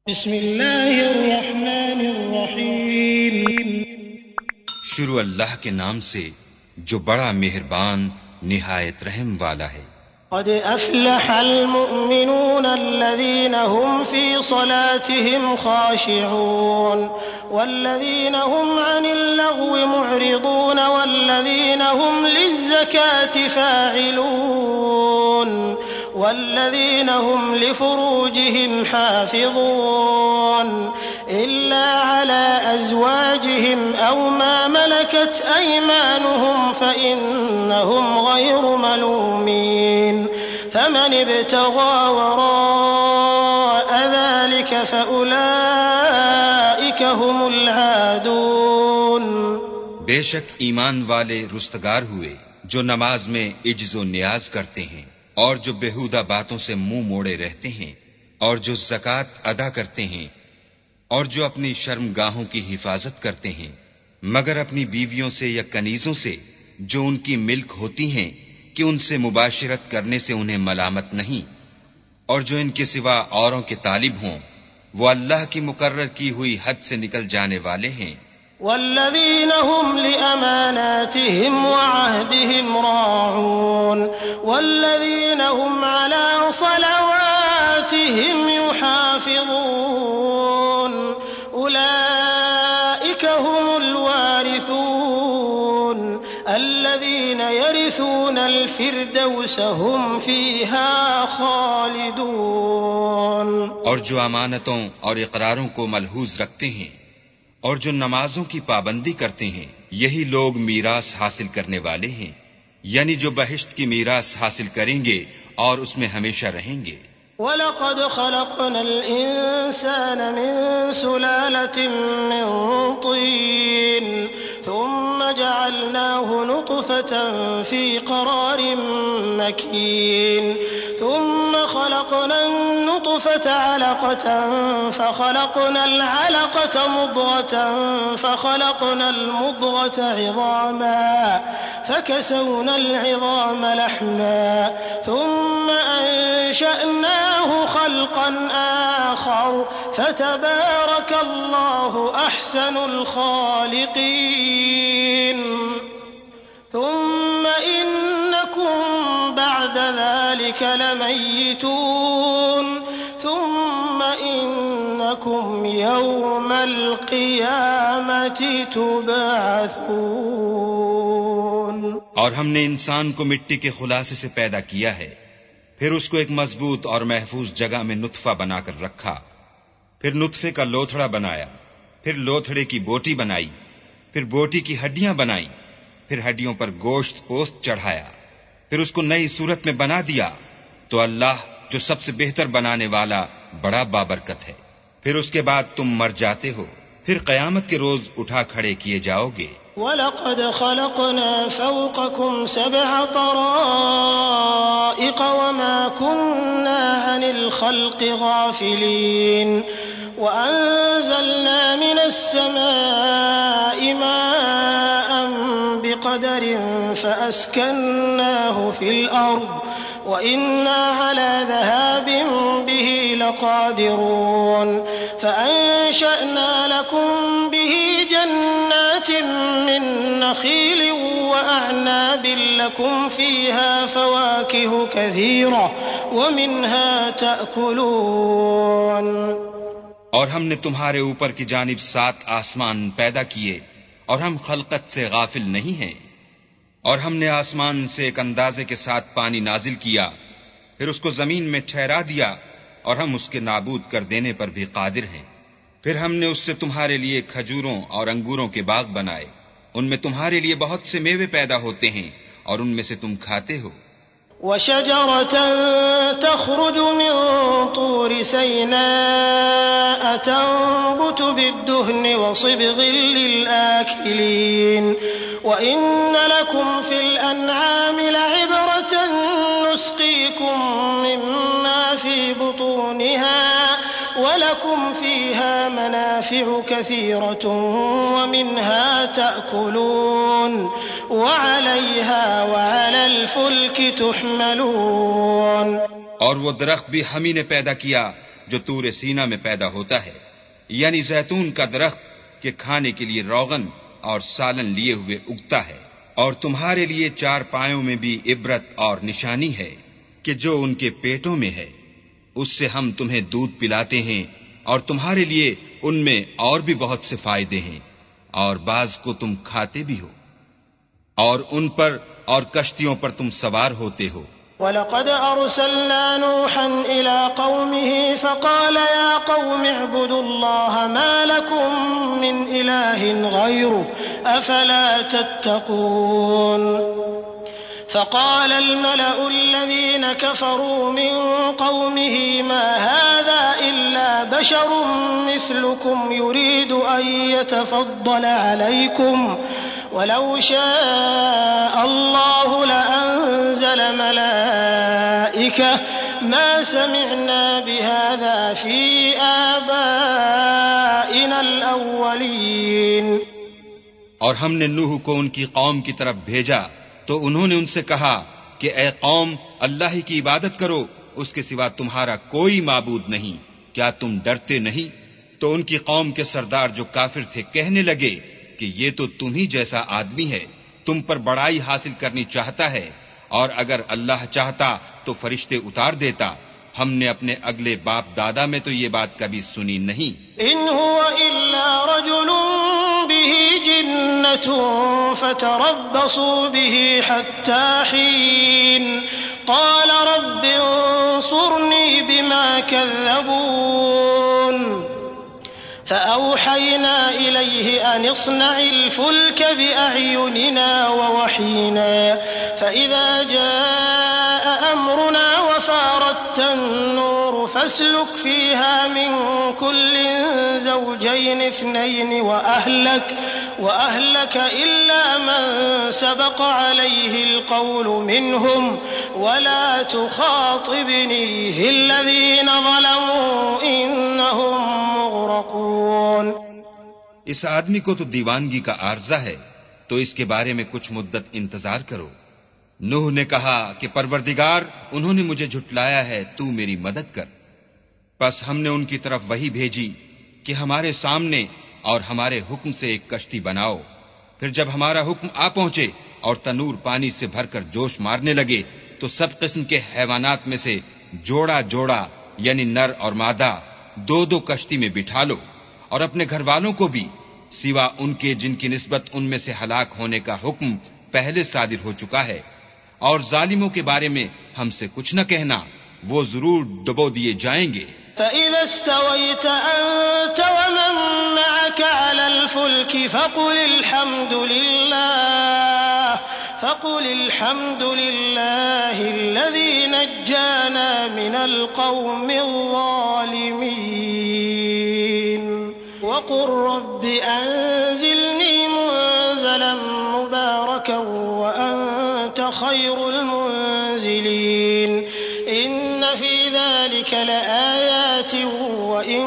بسم اللہ الرحمن الرحیم شروع اللہ کے نام سے جو بڑا مہربان نہایت رحم والا ہے۔ قد افلح المؤمنون الذين هم في صلاتهم خاشعون والذين هم عن اللغو معرضون والذين هم للزكاة فاعلون والذين هم لفروجهم حافظون إلا على أزواجهم أو ما ملكت أيمانهم فإنهم غير ملومين فمن ابتغى وراء ذلك فأولئك هم العادون۔ بے شک ایمان والے رستگار ہوئے جو نماز میں عجز و نیاز کرتے ہیں اور جو بےہودہ باتوں سے منہ موڑے رہتے ہیں اور جو زکوٰۃ ادا کرتے ہیں اور جو اپنی شرمگاہوں کی حفاظت کرتے ہیں مگر اپنی بیویوں سے یا کنیزوں سے جو ان کی ملک ہوتی ہیں کہ ان سے مباشرت کرنے سے انہیں ملامت نہیں، اور جو ان کے سوا اوروں کے طالب ہوں وہ اللہ کی مقرر کی ہوئی حد سے نکل جانے والے ہیں۔ والذين هم لأماناتهم وعهدهم راعون والذين هم على صلواتهم يحافظون أولئك هم الوارثون الذين يرثون الفردوس هم فيها خالدون۔ اور جو امانتوں اور اقراروں کو ملحوظ رکھتے ہیں اور جو نمازوں کی پابندی کرتے ہیں یہی لوگ میراث حاصل کرنے والے ہیں، یعنی جو بہشت کی میراث حاصل کریں گے اور اس میں ہمیشہ رہیں گے۔ وَلَقَدْ خَلَقْنَا الْإِنسَانَ مِنْ سُلَالَةٍ مِّن طِينٍ ثُمَّ جَعَلْنَاهُ نُطْفَةً فِي قَرَارٍ مَّكِينٍ ثُمَّ خَلَقْنَا النُّطْفَةَ عَلَقَةً فَخَلَقْنَا الْعَلَقَةَ مُضْغَةً فَخَلَقْنَا الْمُضْغَةَ عِظَامًا فَكَسَوْنَا الْعِظَامَ لَحْمًا ثُمَّ أَنشَأْنَاهُ خَلْقًا آخَرَ فَتَبَارَكَ اللَّهُ أَحْسَنُ الْخَالِقِينَ۔ ثُمَّ إِنَّكُمْ بَعْدَ ذَلِكَ لَمَيِّتُونَ ثُمَّ إِنَّكُمْ يَوْمَ الْقِيَامَةِ تُبْعَثُونَ۔ اور ہم نے انسان کو مٹی کے خلاصے سے پیدا کیا ہے، پھر اس کو ایک مضبوط اور محفوظ جگہ میں نطفہ بنا کر رکھا، پھر نطفے کا لوتھڑا بنایا، پھر لوتھڑے کی بوٹی بنائی، پھر بوٹی کی ہڈیاں بنائیں، پھر ہڈیوں پر گوشت پوست چڑھایا، پھر اس کو نئی صورت میں بنا دیا، تو اللہ جو سب سے بہتر بنانے والا بڑا بابرکت ہے۔ پھر اس کے بعد تم مر جاتے ہو، پھر قیامت کے روز اٹھا کھڑے کیے جاؤ گے۔ وَلَقَدْ خَلَقْنَا فَوْقَكُمْ سَبْعَ طَرَائِقَ وَمَا كُنَّا عَنِ الْخَلْقِ غَافِلِينَ وَأَنزَلْنَا مِنَ السَّمَاءِ مَاءً بِقَدَرٍ فَأَسْكَنَّاهُ فِي الْأَرْضِ وَإِنَّا عَلَى ذَهَابٍ بِهِ لَقَادِرُونَ فَأَنشَأْنَا لَكُم بِهِ جَنَّاتٍ مِّن نَّخِيلٍ وَأَعْنَابٍ لَّكُمْ فِيهَا فَوَاكِهُ كَثِيرَةٌ وَمِنْهَا تَأْكُلُونَ۔ اور ہم نے تمہارے اوپر کی جانب 7 آسمان پیدا کیے اور ہم خلقت سے غافل نہیں ہیں، اور ہم نے آسمان سے ایک اندازے کے ساتھ پانی نازل کیا، پھر اس کو زمین میں ٹھہرا دیا، اور ہم اس کے نابود کر دینے پر بھی قادر ہیں۔ پھر ہم نے اس سے تمہارے لیے کھجوروں اور انگوروں کے باغ بنائے، ان میں تمہارے لیے بہت سے میوے پیدا ہوتے ہیں اور ان میں سے تم کھاتے ہو۔ وَشَجَرَةً تَخْرُجُ مِن طُورِ سَيْنَاءَ تَنبُتُ بِالدُّهْنِ وَصِبْغٍ لِّلْآكِلِينَ وَإِنَّ لَكُمْ فِي الْأَنْعَامِ لَعِبْرَةً نُّسْقِيكُم مِّمَّا فِي بُطُونِهَا وَلَكُمْ فِيهَا مَنَافِعُ كَثِيرَةٌ وَمِنْهَا تَأْكُلُونَ وَعَلَيْهَا وَعَلَى الْفُلْكِ تُحْمَلُونَ۔ اور وہ درخت بھی ہم ہی نے پیدا کیا جو طور سینا میں پیدا ہوتا ہے، یعنی زیتون کا درخت کہ کھانے کے لیے روغن اور سالن لیے ہوئے اگتا ہے، اور تمہارے لیے چار پایوں میں بھی عبرت اور نشانی ہے کہ جو ان کے پیٹوں میں ہے اس سے ہم تمہیں دودھ پلاتے ہیں، اور تمہارے لیے ان میں اور بھی بہت سے فائدے ہیں، اور بعض کو تم کھاتے بھی ہو، اور ان پر اور کشتیوں پر تم سوار ہوتے ہو۔ وَلَقَدْ أَرْسَلْنَا نُوحًا إِلَىٰ قَوْمِهِ فَقَالَ يَا قَوْمِ اعْبُدُوا اللَّهَ مَا لَكُم مِّنْ إِلَٰهٍ غَيْرُهُ أَفَلَا تَتَّقُونَ فقال الملأ الذين كفروا من قومه ما هذا إلا بشر مثلكم يريد أن يتفضل عليكم ولو شاء الله لأنزل ملائكة ما سمعنا بهذا في آبائنا الأولين۔ اور ہم نے نوح کو ان کی قوم کی طرف بھیجا تو انہوں نے ان سے کہا کہ اے قوم، اللہ ہی کی عبادت کرو، اس کے سوا تمہارا کوئی معبود نہیں، کیا تم ڈرتے نہیں؟ تو ان کی قوم کے سردار جو کافر تھے کہنے لگے کہ یہ تو تم ہی جیسا آدمی ہے، تم پر بڑائی حاصل کرنی چاہتا ہے، اور اگر اللہ چاہتا تو فرشتے اتار دیتا۔ ہم نے اپنے اگلے باپ دادا میں تو یہ بات کبھی سنی نہیں۔ ان هو الا رجل به جنة فتربصوا به حتى حين قال رب انصرني بما كذبون فأوحينا إليه أن اصنع الفلك بأعيننا ووحينا فإذا جاء أمرنا وفارت النور فاسلك فيها من كل زوجين اثنين وأهلك إلا من سبق عليه القول منهم ولا تخاطبني في الذين ظلموا إنهم مغرقون۔ اس آدمی کو تو دیوانگی کا عارضہ ہے، تو اس کے بارے میں کچھ مدت انتظار کرو۔ نوح نے کہا کہ پروردگار، انہوں نے مجھے جھٹلایا ہے، تو میری مدد کر۔ پس ہم نے ان کی طرف وحی بھیجی کہ ہمارے سامنے اور ہمارے حکم سے ایک کشتی بناؤ۔ پھر جب ہمارا حکم آ پہنچے اور تنور پانی سے بھر کر جوش مارنے لگے تو سب قسم کے حیوانات میں سے جوڑا جوڑا یعنی نر اور مادہ دو دو کشتی میں بٹھا لو، اور اپنے گھر والوں کو بھی، سوا ان کے جن کی نسبت ان میں سے ہلاک ہونے کا حکم پہلے صادر ہو چکا ہے، اور ظالموں کے بارے میں ہم سے کچھ نہ کہنا، وہ ضرور ڈبو دیے جائیں گے۔ فإذا استويت أنت ومن معك على الفلك فقل الحمد لله الذي نجانا من القوم الظالمين وقل رب أنزلني منزلا مباركا وأنت خير المنزلين إن في ذلك لآيات وإن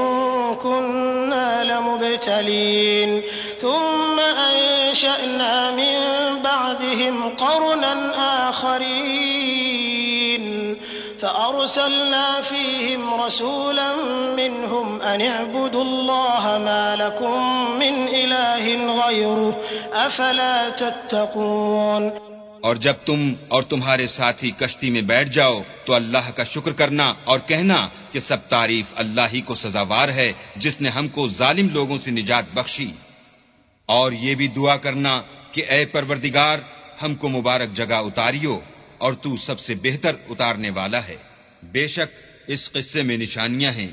كنا لمبتلين ثم أنشأنا من بعدهم قرنا آخرين فأرسلنا فيهم رسولا منهم أن اعبدوا الله ما لكم من إله غيره أفلا تتقون۔ اور جب تم اور تمہارے ساتھی کشتی میں بیٹھ جاؤ تو اللہ کا شکر کرنا اور کہنا کہ سب تعریف اللہ ہی کو سزاوار ہے جس نے ہم کو ظالم لوگوں سے نجات بخشی، اور یہ بھی دعا کرنا کہ اے پروردگار ہم کو مبارک جگہ اتاریو اور تو سب سے بہتر اتارنے والا ہے۔ بے شک اس قصے میں نشانیاں ہیں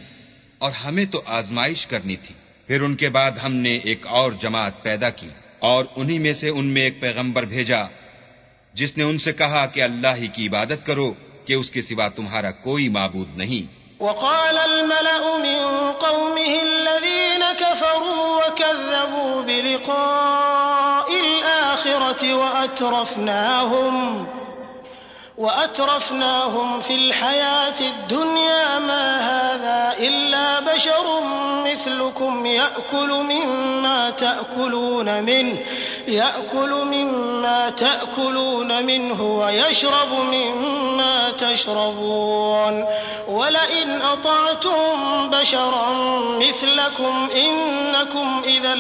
اور ہمیں تو آزمائش کرنی تھی۔ پھر ان کے بعد ہم نے ایک اور جماعت پیدا کی اور انہی میں سے ان میں ایک پیغمبر بھیجا جس نے ان سے کہا کہ اللہ ہی کی عبادت کرو کہ اس کے سوا تمہارا کوئی معبود نہیں۔ وقال الملأ من قومه الذين كفروا وكذبوا بلقاء الآخرة وأترفناهم في الحياة الدنيا ما هذا إلا بشر مثلكم يأكل مما تأكلون منه ويشرب مما تشربون ولئن أطعتم بشرا مثلكم إنكم إذا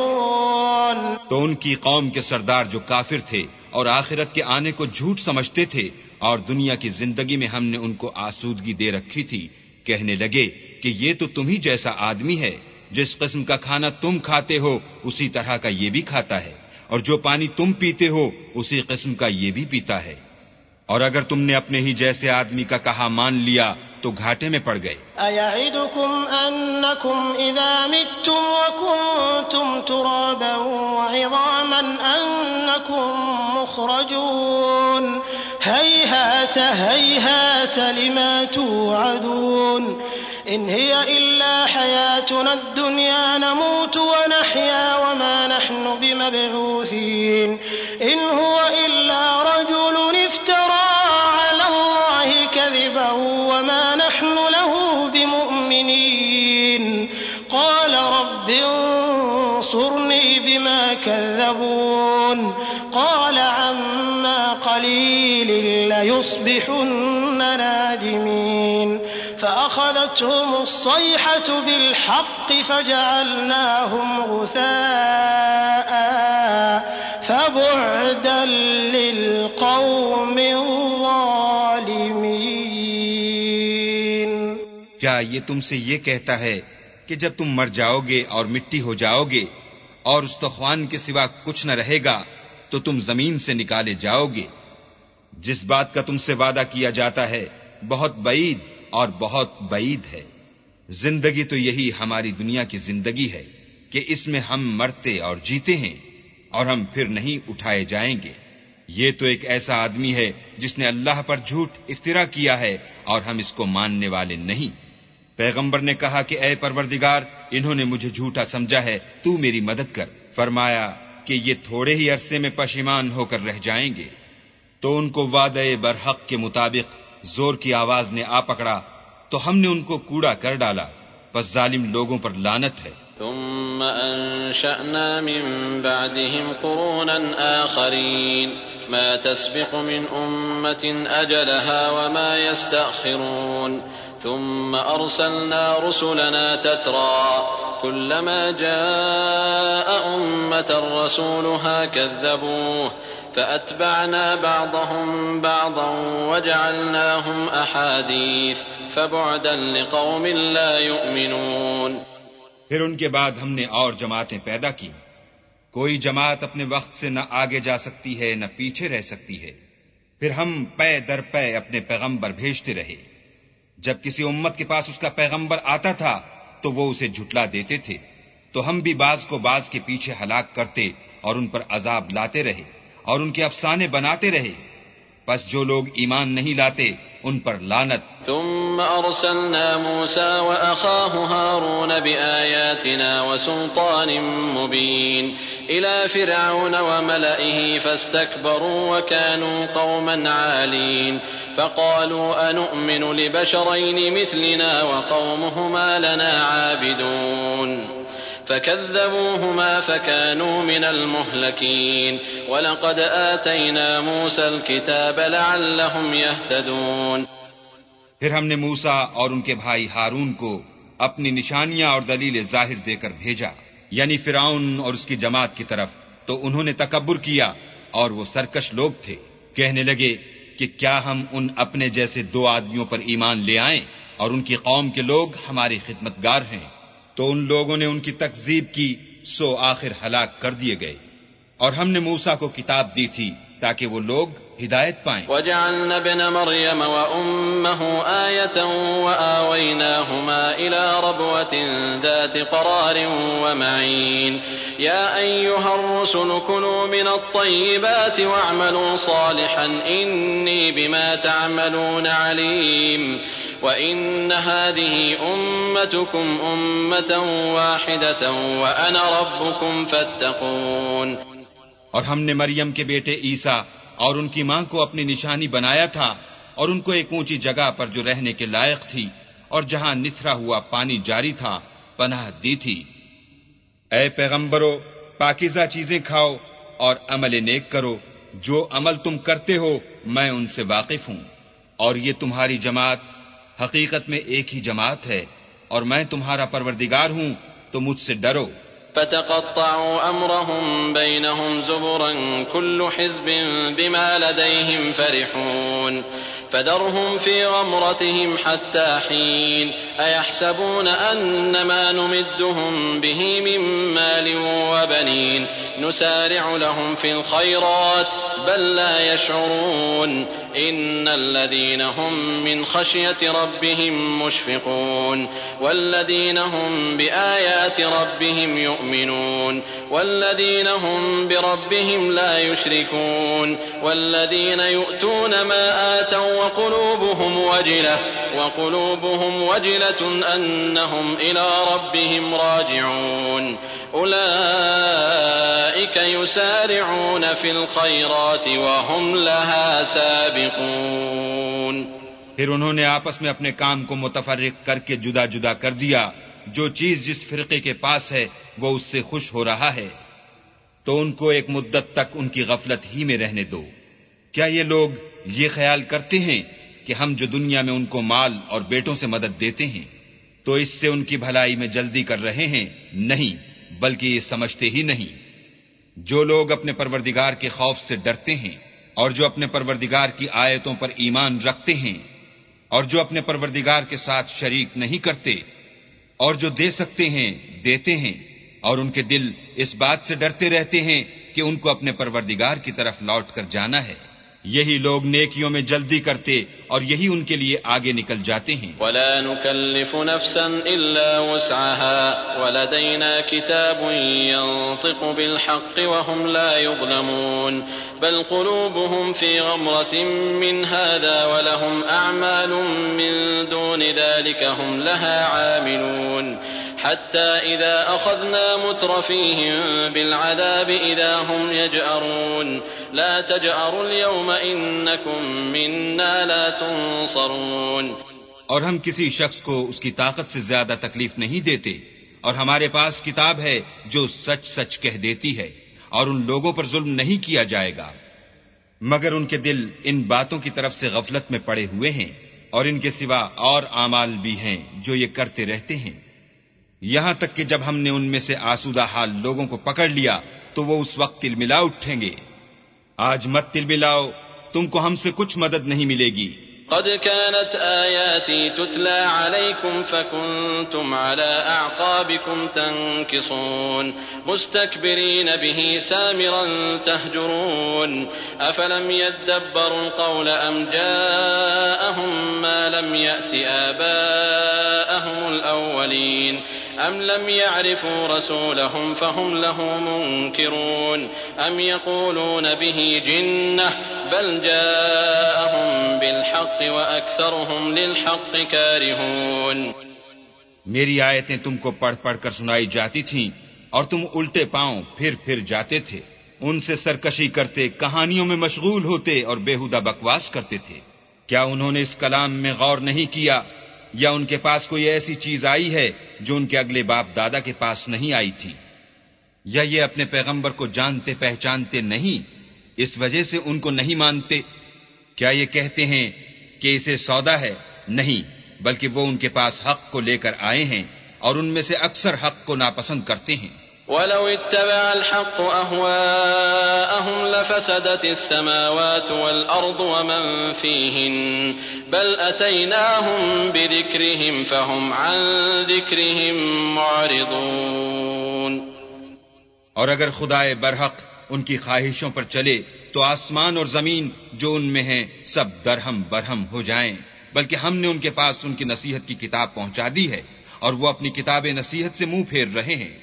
لخاسرون. تو ان کی قوم کے سردار جو کافر تھے اور آخرت کے آنے کو جھوٹ سمجھتے تھے اور دنیا کی زندگی میں ہم نے ان کو آسودگی دے رکھی تھی، کہنے لگے کہ یہ تو تم ہی جیسا آدمی ہے، جس قسم کا کھانا تم کھاتے ہو اسی طرح کا یہ بھی کھاتا ہے، اور جو پانی تم پیتے ہو اسی قسم کا یہ بھی پیتا ہے، اور اگر تم نے اپنے ہی جیسے آدمی کا کہا مان لیا تو گھاٹے میں پڑ گئے. أَيَعِدُكُمْ أَنَّكُمْ إِذَا مِتُّمْ وَكُنْتُمْ تُرَابًا وَعِظَامًا أَنَّكُمْ مُخْرَجُونَ هَيْهَاتَ هَيْهَاتَ لِمَا تُوعَدُونَ إِنْ هِيَ إِلَّا حَيَاتُنَا الدُّنْيَا نَمُوتُ وَنَحْيَا وَمَا نَحْنُ بِمَبْعُوثِينَ إِنْ هُوَ إِلَّا رَجُلٌ افْتَرَىٰ عَلَى اللَّهِ كَذِبًا وَمَا نَحْنُ لَهُ بِمُؤْمِنِينَ قَالَ رَبِّ انصُرْنِي بِمَا كَذَّبُونِ قَالَ عَمَّا قَلِيلٍ لَيُصْبِحُنَّ نَادِمِينَ فَأَخَذَتْهُمُ الصَّيْحَةُ بِالْحَقِّ فَجَعَلْنَاهُمْ غُثَاءً فَبُعْدًا لِلْقَوْمِ الظَّالِمِينَ. کیا یہ تم سے یہ کہتا ہے کہ جب تم مر جاؤ گے اور مٹی ہو جاؤ گے اور استخوان کے سوا کچھ نہ رہے گا تو تم زمین سے نکالے جاؤ گے؟ جس بات کا تم سے وعدہ کیا جاتا ہے بہت بعید اور بہت بعید ہے. زندگی تو یہی ہماری دنیا کی زندگی ہے کہ اس میں ہم مرتے اور جیتے ہیں اور ہم پھر نہیں اٹھائے جائیں گے. یہ تو ایک ایسا آدمی ہے جس نے اللہ پر جھوٹ افترا کیا ہے اور ہم اس کو ماننے والے نہیں. پیغمبر نے کہا کہ اے پروردگار، انہوں نے مجھے جھوٹا سمجھا ہے، تو میری مدد کر. فرمایا کہ یہ تھوڑے ہی عرصے میں پشیمان ہو کر رہ جائیں گے. تو ان کو وعدہ برحق کے مطابق زور کی آواز نے آ پکڑا تو ہم نے ان کو کوڑا کر ڈالا، پس ظالم لوگوں پر لعنت ہے. ثم أنشأنا من بعدهم قرونا آخرين ما تسبق من أمة أجلها وما يستأخرون ثم أرسلنا رسلنا تترى كلما جاء أمة رسولها كذبوه فأتبعنا بعضهم بعضا وجعلناهم أحاديث فبعدا لقوم لا يؤمنون. پھر ان کے بعد ہم نے اور جماعتیں پیدا کی. کوئی جماعت اپنے وقت سے نہ آگے جا سکتی ہے نہ پیچھے رہ سکتی ہے. پھر ہم پے در پے اپنے پیغمبر بھیجتے رہے. جب کسی امت کے پاس اس کا پیغمبر آتا تھا تو وہ اسے جھٹلا دیتے تھے، تو ہم بھی بعض کو بعض کے پیچھے ہلاک کرتے اور ان پر عذاب لاتے رہے اور ان کے افسانے بناتے رہے. پس جو لوگ ایمان نہیں لاتے ان پر لعنت. ثم أرسلنا موسى وأخاه هارون بآياتنا وسلطان مبين إلى فرعون وملئه فاستكبروا وكانوا قوما عالين فقالوا أنؤمن لبشرين مثلنا وقومهما لنا عابدون فكذبوهما فكانوا من المهلكين ولقد آتينا موسى الكتاب لعلهم يهتدون. پھر ہم نے موسیٰ اور ان کے بھائی ہارون کو اپنی نشانیاں اور دلیل ظاہر دے کر بھیجا، یعنی فرعون اور اس کی جماعت کی طرف، تو انہوں نے تکبر کیا اور وہ سرکش لوگ تھے. کہنے لگے کہ کیا ہم ان اپنے جیسے دو آدمیوں پر ایمان لے آئیں اور ان کی قوم کے لوگ ہمارے خدمتگار ہیں. تو ان لوگوں نے ان کی تکذیب کی، سو آخر ہلاک کر دیے گئے. اور ہم نے موسیٰ کو کتاب دی تھی تاکہ وہ لوگ ہدایت پائیں. وجعلنا ابن مريم وأمه آية وآويناهما إلى ربوة ذات قرار ومعين يا أيها الرسل كلوا من الطيبات واعملوا صالحا إني بما تعملون عليم وإن هذه أمتكم أمة واحدة وأنا ربكم فاتقون. اور ہم نے مریم کے بیٹے عیسیٰ اور ان کی ماں کو اپنی نشانی بنایا تھا اور ان کو ایک اونچی جگہ پر جو رہنے کے لائق تھی اور جہاں نتھرا ہوا پانی جاری تھا پناہ دی تھی۔ اے پیغمبرو، پاکیزہ چیزیں کھاؤ اور عمل نیک کرو، جو عمل تم کرتے ہو میں ان سے واقف ہوں، اور یہ تمہاری جماعت حقیقت میں ایک ہی جماعت ہے، اور میں تمہارا پروردگار ہوں، تو مجھ سے ڈرو۔ فتقطعوا أمرهم بينهم زبرا كل حزب بما لديهم فرحون فذرهم في غمرتهم حتى حين أيحسبون أن ما نمدهم به من مال وبنين نسارع لهم في الخيرات بل لا يشعرون إن الذين هم من خشية ربهم مشفقون والذين هم بآيات ربهم يؤمنون والذين هم بربهم لا يشركون والذين يؤتون ما آتوا وقلوبهم وجلة أنهم إلى ربهم راجعون أولئك يسارعون في الخيرات وهم لها سابقون۔ پھر انہوں نے آپس میں اپنے کام کو متفرق کر کے جدا جدا کر دیا، جو چیز جس فرقے کے پاس ہے وہ اس سے خوش ہو رہا ہے، تو ان کو ایک مدت تک ان کی غفلت ہی میں رہنے دو۔ کیا یہ لوگ یہ خیال کرتے ہیں کہ ہم جو دنیا میں ان کو مال اور بیٹوں سے مدد دیتے ہیں تو اس سے ان کی بھلائی میں جلدی کر رہے ہیں؟ نہیں، بلکہ یہ سمجھتے ہی نہیں۔ جو لوگ اپنے پروردگار کے خوف سے ڈرتے ہیں اور جو اپنے پروردگار کی آیتوں پر ایمان رکھتے ہیں اور جو اپنے پروردگار کے ساتھ شریک نہیں کرتے اور جو دے سکتے ہیں دیتے ہیں، اور ان کے دل اس بات سے ڈرتے رہتے ہیں کہ ان کو اپنے پروردگار کی طرف لوٹ کر جانا ہے، یہی لوگ نیکیوں میں جلدی کرتے اور یہی ان کے لیے آگے نکل جاتے ہیں۔ ولا نكلف نفسا إلا وسعها ولدينا كتاب ينطق بالحق وهم لا يظلمون بل قلوبهم في غمرة من هذا ولهم أعمال من دون ذلك هم لها عاملون حتى إذا أخذنا مترفيهم بالعذاب إذا هم يجأرون لا تجأروا اليوم إنكم منا لا تنصرون۔ اور ہم کسی شخص کو اس کی طاقت سے زیادہ تکلیف نہیں دیتے، اور ہمارے پاس کتاب ہے جو سچ سچ کہہ دیتی ہے، اور ان لوگوں پر ظلم نہیں کیا جائے گا، مگر ان کے دل ان باتوں کی طرف سے غفلت میں پڑے ہوئے ہیں، اور ان کے سوا اور اعمال بھی ہیں جو یہ کرتے رہتے ہیں، یہاں تک کہ جب ہم نے ان میں سے آسودہ حال لوگوں کو پکڑ لیا تو وہ اس وقت تلملا اٹھیں گے۔ آج مت تلملاؤ، تم کو ہم سے کچھ مدد نہیں ملے گی۔ قد كانت آياتي تتلى عليكم فكنتم على أعقابكم تنكصون مستكبرين به سامرا تهجرون أفلم يدبروا القول أم جاءهم ما لم يأت آباءهم الأولين أم لم يعرفوا رسولهم فهم له منكرون أم يقولون به جنة بل جاءهم بالحق وأكثرهم للحق كارهون۔ میری آیتیں تم کو پڑھ پڑھ کر سنائی جاتی تھیں اور تم الٹے پاؤں پھر جاتے تھے، ان سے سرکشی کرتے، کہانیوں میں مشغول ہوتے اور بیہودہ بکواس کرتے تھے۔ کیا انہوں نے اس کلام میں غور نہیں کیا، یا ان کے پاس کوئی ایسی چیز آئی ہے جو ان کے اگلے باپ دادا کے پاس نہیں آئی تھی، یا یہ اپنے پیغمبر کو جانتے پہچانتے نہیں اس وجہ سے ان کو نہیں مانتے؟ کیا یہ کہتے ہیں کہ اسے سودا ہے؟ نہیں، بلکہ وہ ان کے پاس حق کو لے کر آئے ہیں اور ان میں سے اکثر حق کو ناپسند کرتے ہیں۔ ولو اتبع الحق أهواءهم لفسدت السماوات والأرض ومن فيهن بل أتيناهم بذكرهم فهم عن ذكرهم معرضون۔ اور اگر خدائے برحق ان کی خواہشوں پر چلے تو آسمان اور زمین جو ان میں ہیں سب درہم برہم ہو جائیں، بلکہ ہم نے ان کے پاس ان کی نصیحت کی کتاب پہنچا دی ہے اور وہ اپنی کتاب نصیحت سے منہ پھیر رہے ہیں۔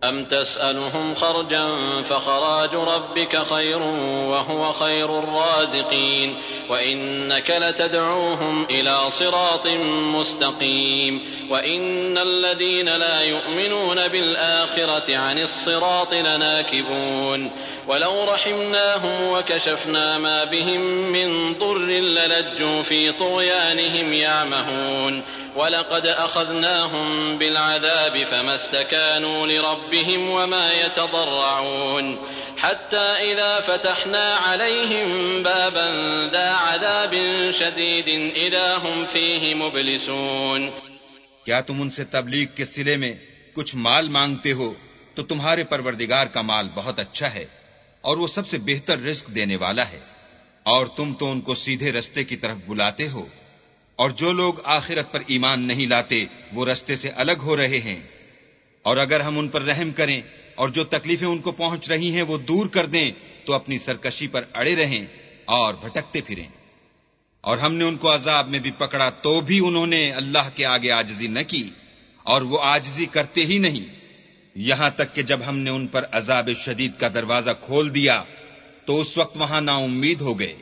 أم تسألهم خرجا فخراج ربك خير وهو خير الرازقين وإنك لتدعوهم إلى صراط مستقيم وإن الذين لا يؤمنون بالآخرة عن الصراط لناكبون ولو رحمناهم وكشفنا ما بهم من ضر للجوا في طغيانهم يعمهون وَلَقَدْ أَخَذْنَاهُمْ بِالْعَذَابِ فَمَا اسْتَكَانُوا لِرَبِّهِمْ وَمَا يَتَضَرَّعُونَ حَتَّى إِذَا فَتَحْنَا عَلَيْهِمْ بَابًا ذَا عَذَابٍ شَدِيدٍ إِذَا هُمْ فِيهِ مُبْلِسُونَ کیا تم ان سے تبلیغ کے صلے میں کچھ مال مانگتے ہو تو تمہارے پروردگار کا مال بہت اچھا ہے اور وہ سب سے بہتر رزق دینے والا ہے، اور تم تو ان کو سیدھے رستے کی طرف بلاتے ہو، اور جو لوگ آخرت پر ایمان نہیں لاتے وہ رستے سے الگ ہو رہے ہیں، اور اگر ہم ان پر رحم کریں اور جو تکلیفیں ان کو پہنچ رہی ہیں وہ دور کر دیں تو اپنی سرکشی پر اڑے رہیں اور بھٹکتے پھریں۔ اور ہم نے ان کو عذاب میں بھی پکڑا تو بھی انہوں نے اللہ کے آگے عاجزی نہ کی، اور وہ عاجزی کرتے ہی نہیں، یہاں تک کہ جب ہم نے ان پر عذاب شدید کا دروازہ کھول دیا تو اس وقت وہاں نا امید ہو گئے۔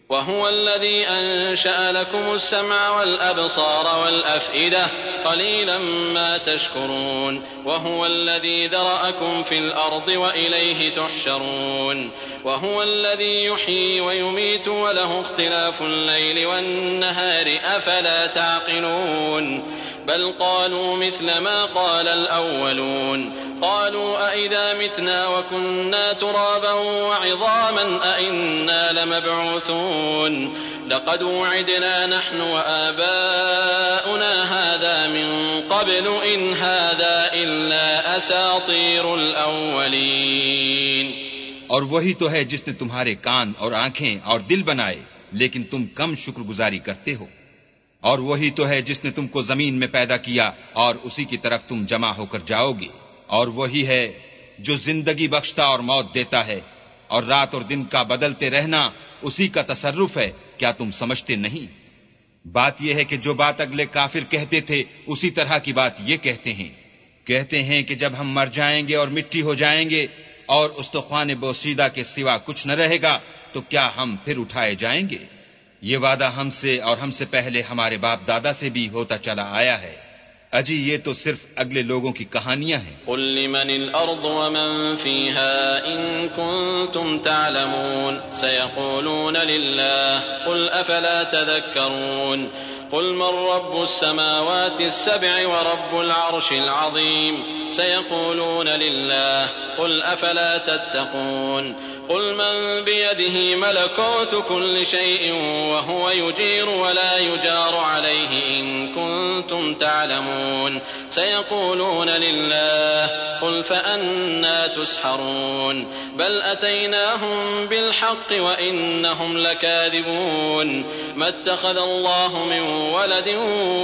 وَهُوَ الَّذِي أَنشَأَ لَكُمُ السَّمْعَ وَالْأَبْصَارَ وَالْأَفْئِدَةَ قَلِيلًا مَا تَشْكُرُونَ وَهُوَ الَّذِي ذَرَأَكُمْ فِي الْأَرْضِ وَإِلَيْهِ تُحْشَرُونَ وَهُوَ الَّذِي يُحْيِي وَيُمِيتُ وَلَهُ اخْتِلَافُ اللَّيْلِ وَالنَّهَارِ أَفَلَا تَعْقِلُونَ بَلْ قَالُوا مِثْلَ مَا قَالَ الْأَوَّلُونَ قالوا أئذا متنا وكنا ترابا وعظاما أئنا لمبعوثون لقد وعدنا نحن وآباؤنا هذا من قبل إن هذا إلا أساطير الأولين۔ اور وہی تو ہے جس نے تمہارے کان اور آنکھیں اور دل بنائے لیکن تم کم شکر گزاری کرتے ہو، اور وہی تو ہے جس نے تم کو زمین میں پیدا کیا اور اسی کی طرف تم جمع ہو کر جاؤ گے، اور وہی ہے جو زندگی بخشتا اور موت دیتا ہے، اور رات اور دن کا بدلتے رہنا اسی کا تصرف ہے، کیا تم سمجھتے نہیں؟ بات یہ ہے کہ جو بات اگلے کافر کہتے تھے اسی طرح کی بات یہ کہتے ہیں کہ جب ہم مر جائیں گے اور مٹی ہو جائیں گے اور استخوان بوسیدہ کے سوا کچھ نہ رہے گا تو کیا ہم پھر اٹھائے جائیں گے؟ یہ وعدہ ہم سے اور ہم سے پہلے ہمارے باپ دادا سے بھی ہوتا چلا آیا ہے، اجی یہ تو صرف اگلے لوگوں کی کہانیاں ہیں۔ قل لمن الارض ومن فيها ان كنتم تعلمون سيقولون لله قل افلا تذكرون قل من رب السماوات السبع ورب العرش العظيم سيقولون لله قل افلا تتقون قل من بيده ملكوت كل شيء وهو يجير ولا يجار عليه إن كنتم تعلمون سيقولون لله قل فأنا تسحرون بل أتيناهم بالحق وإنهم لكاذبون ما اتخذ الله من ولد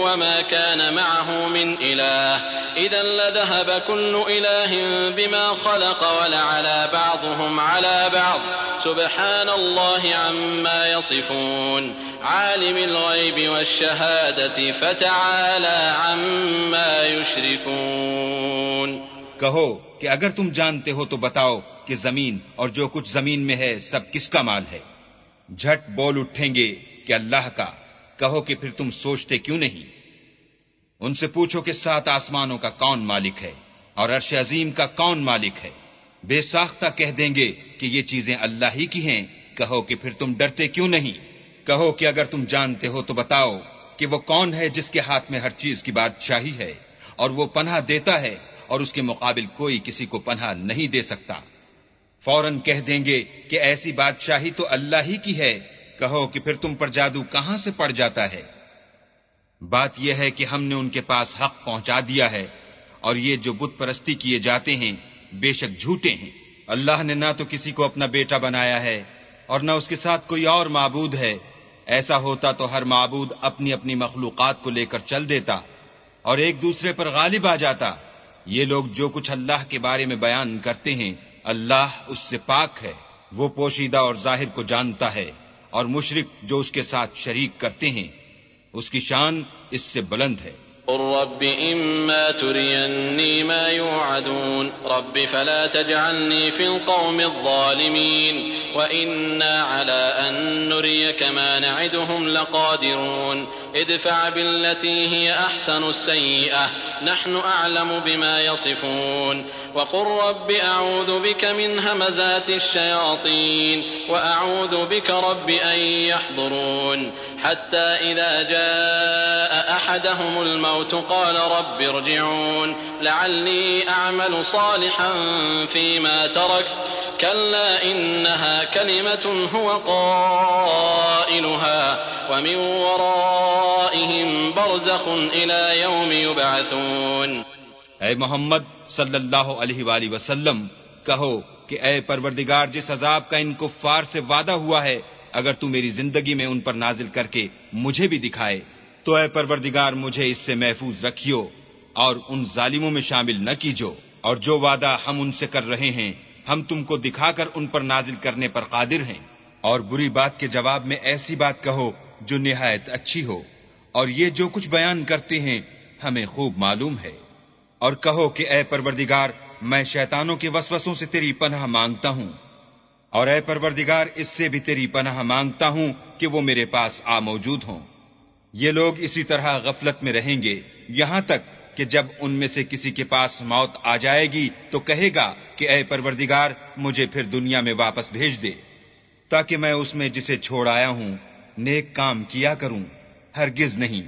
وما كان معه من إله إذا لذهب كل إله بما خلق ولعلى بعضهم على بعض سبحان الله عما يصفون عالم الغيب والشهادة فتعالى عما يشركون۔ کہو کہ اگر تم جانتے ہو تو بتاؤ کہ زمین اور جو کچھ زمین میں ہے سب کس کا مال ہے؟ جھٹ بول اٹھیں گے کہ اللہ کا۔ کہو کہ پھر تم سوچتے کیوں نہیں؟ ان سے پوچھو کہ 7 آسمانوں کا کون مالک ہے اور عرش عظیم کا کون مالک ہے؟ بے ساختہ کہہ دیں گے کہ یہ چیزیں اللہ ہی کی ہیں۔ کہو کہ پھر تم ڈرتے کیوں نہیں؟ کہو کہ اگر تم جانتے ہو تو بتاؤ کہ وہ کون ہے جس کے ہاتھ میں ہر چیز کی بادشاہی ہے، اور وہ پناہ دیتا ہے اور اس کے مقابل کوئی کسی کو پناہ نہیں دے سکتا۔ فوراً کہہ دیں گے کہ ایسی بادشاہی تو اللہ ہی کی ہے۔ کہو کہ پھر تم پر جادو کہاں سے پڑ جاتا ہے؟ بات یہ ہے کہ ہم نے ان کے پاس حق پہنچا دیا ہے، اور یہ جو بت پرستی کیے جاتے ہیں بے شک جھوٹے ہیں۔ اللہ نے نہ تو کسی کو اپنا بیٹا بنایا ہے اور نہ اس کے ساتھ کوئی اور معبود ہے۔ ایسا ہوتا تو ہر معبود اپنی اپنی مخلوقات کو لے کر چل دیتا اور ایک دوسرے پر غالب آ جاتا۔ یہ لوگ جو کچھ اللہ کے بارے میں بیان کرتے ہیں اللہ اس سے پاک ہے، وہ پوشیدہ اور ظاہر کو جانتا ہے، اور مشرک جو اس کے ساتھ شریک کرتے ہیں اس کی شان اس سے بلند ہے۔ قل رب إما تريني ما يوعدون رب فلا تجعلني في القوم الظالمين وإنا على أن نريك ما نعدهم لقادرون ادفع بالتي هي أحسن السيئة نحن أعلم بما يصفون وقل رب أعوذ بك من همزات الشياطين وأعوذ بك رب أن يحضرون حتى إذا جاء أحدهم الموت قال رب ارجعون لعلي أعمل صالحا فيما تركت كلا إنها كلمة هو قائلها ومن ورائهم برزخ إلى يوم يبعثون. اے محمد صلی اللہ علیہ وآلہ وسلم کہو کہ اے پروردگار جس عذاب کا ان کفار سے وعدہ ہوا ہے اگر تو میری زندگی میں ان پر نازل کر کے مجھے بھی دکھائے تو اے پروردگار مجھے اس سے محفوظ رکھیو اور ان ظالموں میں شامل نہ کیجو، اور جو وعدہ ہم ان سے کر رہے ہیں ہم تم کو دکھا کر ان پر نازل کرنے پر قادر ہیں. اور بری بات کے جواب میں ایسی بات کہو جو نہایت اچھی ہو، اور یہ جو کچھ بیان کرتے ہیں ہمیں خوب معلوم ہے. اور کہو کہ اے پروردگار میں شیطانوں کے وسوسوں سے تیری پناہ مانگتا ہوں، اور اے پروردگار اس سے بھی تیری پناہ مانگتا ہوں کہ وہ میرے پاس آ موجود ہوں. یہ لوگ اسی طرح غفلت میں رہیں گے یہاں تک کہ جب ان میں سے کسی کے پاس موت آ جائے گی تو کہے گا کہ اے پروردگار مجھے پھر دنیا میں واپس بھیج دے تاکہ میں اس میں جسے چھوڑ آیا ہوں نیک کام کیا کروں. ہرگز نہیں،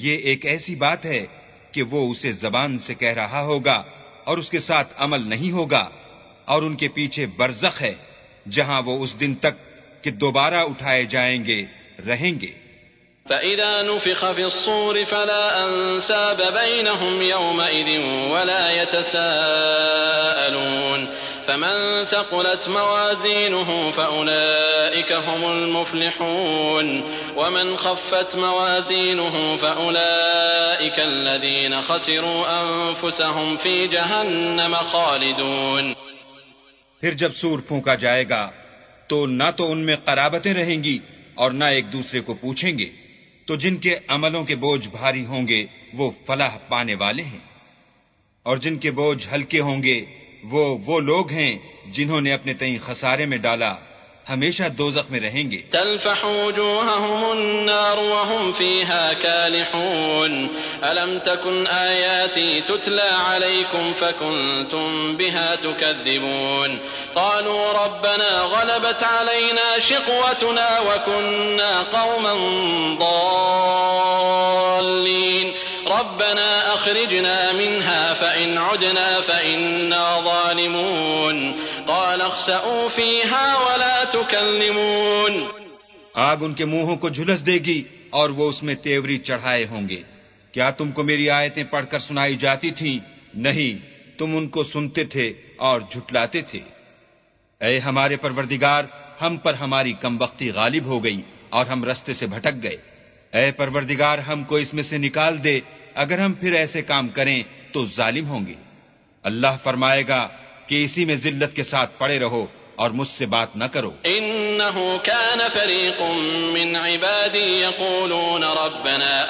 یہ ایک ایسی بات ہے کہ وہ اسے زبان سے کہہ رہا ہوگا اور اس کے ساتھ عمل نہیں ہوگا، اور ان کے پیچھے برزخ ہے جہاں وہ اس دن تک کہ دوبارہ اٹھائے جائیں گے رہیں گے. فإذا نفخ في الصور فلا أنساب بينهم يومئذ ولا يتساءلون فمن ثقلت موازينه فأولئك هم المفلحون ومن خفت موازينه فأولئك الذين خسروا أنفسهم في جهنم خالدون. پھر جب سور پھونکا جائے گا تو نہ تو ان میں قرابتیں رہیں گی اور نہ ایک دوسرے کو پوچھیں گے، تو جن کے عملوں کے بوجھ بھاری ہوں گے وہ فلاح پانے والے ہیں، اور جن کے بوجھ ہلکے ہوں گے وہ لوگ ہیں جنہوں نے اپنے تئیں خسارے میں ڈالا، ہمیشہ دوزخ میں رہیں گے. تلفح وجوههم النار وهم فيها كالحون ألم تكن آياتي تتلى عليكم فكنتم بها تكذبون قالوا ربنا غلبت علينا شقوتنا وكنا قوما ضالين ربنا أخرجنا منها فإن عدنا فإنا ظالمون قال اخسئوا فيها ولا تكلمون. آگ ان کے منہوں کو جھلس دے گی اور وہ اس میں تیوری چڑھائے ہوں گے. کیا تم کو میری آیتیں پڑھ کر سنائی جاتی تھیں؟ نہیں، تم ان کو سنتے تھے اور جھٹلاتے تھے. اے ہمارے پروردگار ہم پر ہماری کمبختی غالب ہو گئی اور ہم رستے سے بھٹک گئے. اے پروردگار ہم کو اس میں سے نکال دے، اگر ہم پھر ایسے کام کریں تو ظالم ہوں گے. اللہ فرمائے گا کہ اسی میں ذلت کے ساتھ پڑے رہو اور مجھ سے بات نہ کرو. انه كان فريق من عبادي يقولون ربنا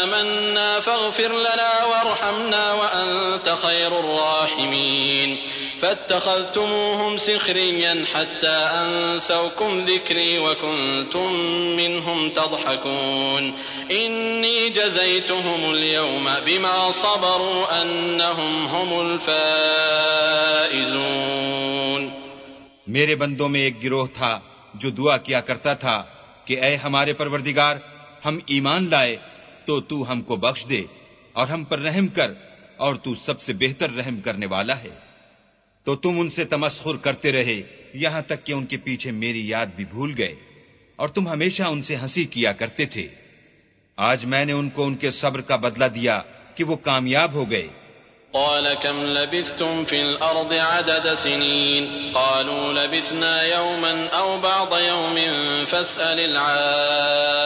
آمنا فاغفر لنا وارحمنا وأنت خير الراحمين فاتخذتموهم سخريا حتى أنسوكم ذكري وكنتم منهم تضحكون إني جزيتهم اليوم بما صبروا أنهم هم الفائزون. میرے بندوں میں ایک گروہ تھا جو دعا کیا کرتا تھا کہ اے ہمارے پروردگار ہم ایمان لائے تو ہم کو بخش دے اور ہم پر رحم کر، اور تو سب سے بہتر رحم کرنے والا ہے. تو تم ان سے تمسخر کرتے رہے یہاں تک کہ ان کے پیچھے میری یاد بھی بھول گئے، اور تم ہمیشہ ان سے ہنسی کیا کرتے تھے. آج میں نے ان کو ان کے صبر کا بدلہ دیا کہ وہ کامیاب ہو گئے. قال كم لبثتم في الأرض عدد سنين قالوا لبثنا يوما أو بعض يوم فاسأل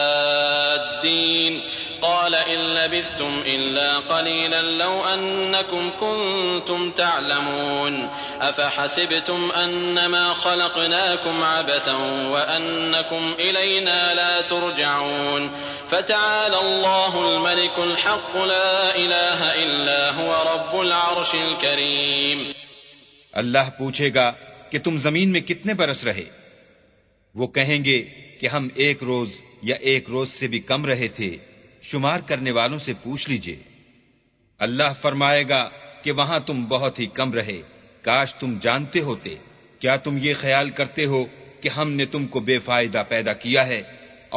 العادين قال إن لبثتم إلا قليلا لو أنكم كنتم تعلمون أفحسبتم أنما خلقناكم عبثا وأنكم إلينا لا ترجعون فتعالى الله الملك الحق لا إله إلا هو رب العرش الكريم. اللہ پوچھے گا کہ تم زمین میں کتنے برس رہے؟ وہ کہیں گے کہ ہم 1 روز یا 1 روز سے بھی کم رہے تھے. شمار کرنے والوں سے پوچھ لیجئے. اللہ فرمائے گا کہ وہاں تم بہت ہی کم رہے. کاش تم جانتے ہوتے. کیا تم یہ خیال کرتے ہو کہ ہم نے تم کو بے فائدہ پیدا کیا ہے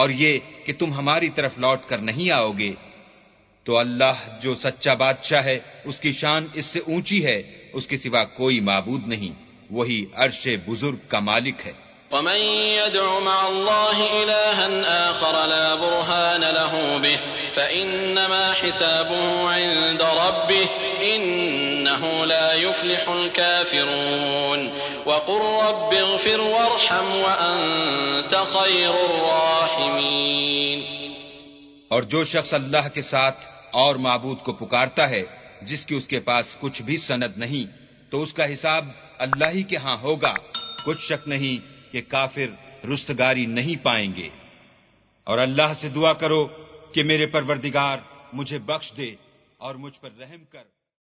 اور یہ کہ تم ہماری طرف لوٹ کر نہیں آؤ گے؟ تو اللہ جو سچا بادشاہ ہے اس کی شان اس سے اونچی ہے. اس کے سوا کوئی معبود نہیں. وہی عرش بزرگ کا مالک ہے. ومن يدع مع الله إلها آخر لا برهان له به فإنما حسابه عند ربه إنه لا يفلح الكافرون وقل رب اغفر وارحم وأنت خير الراحمين. اور جو شخص اللہ کے ساتھ اور معبود کو پکارتا ہے جس کی اس کے پاس کچھ بھی سند نہیں تو اس کا حساب اللہ ہی کے ہاں ہوگا. کچھ شک نہیں کہ کافر رستگاری نہیں پائیں گے. اور اللہ سے دعا کرو کہ میرے پروردگار مجھے بخش دے اور مجھ پر رحم کر.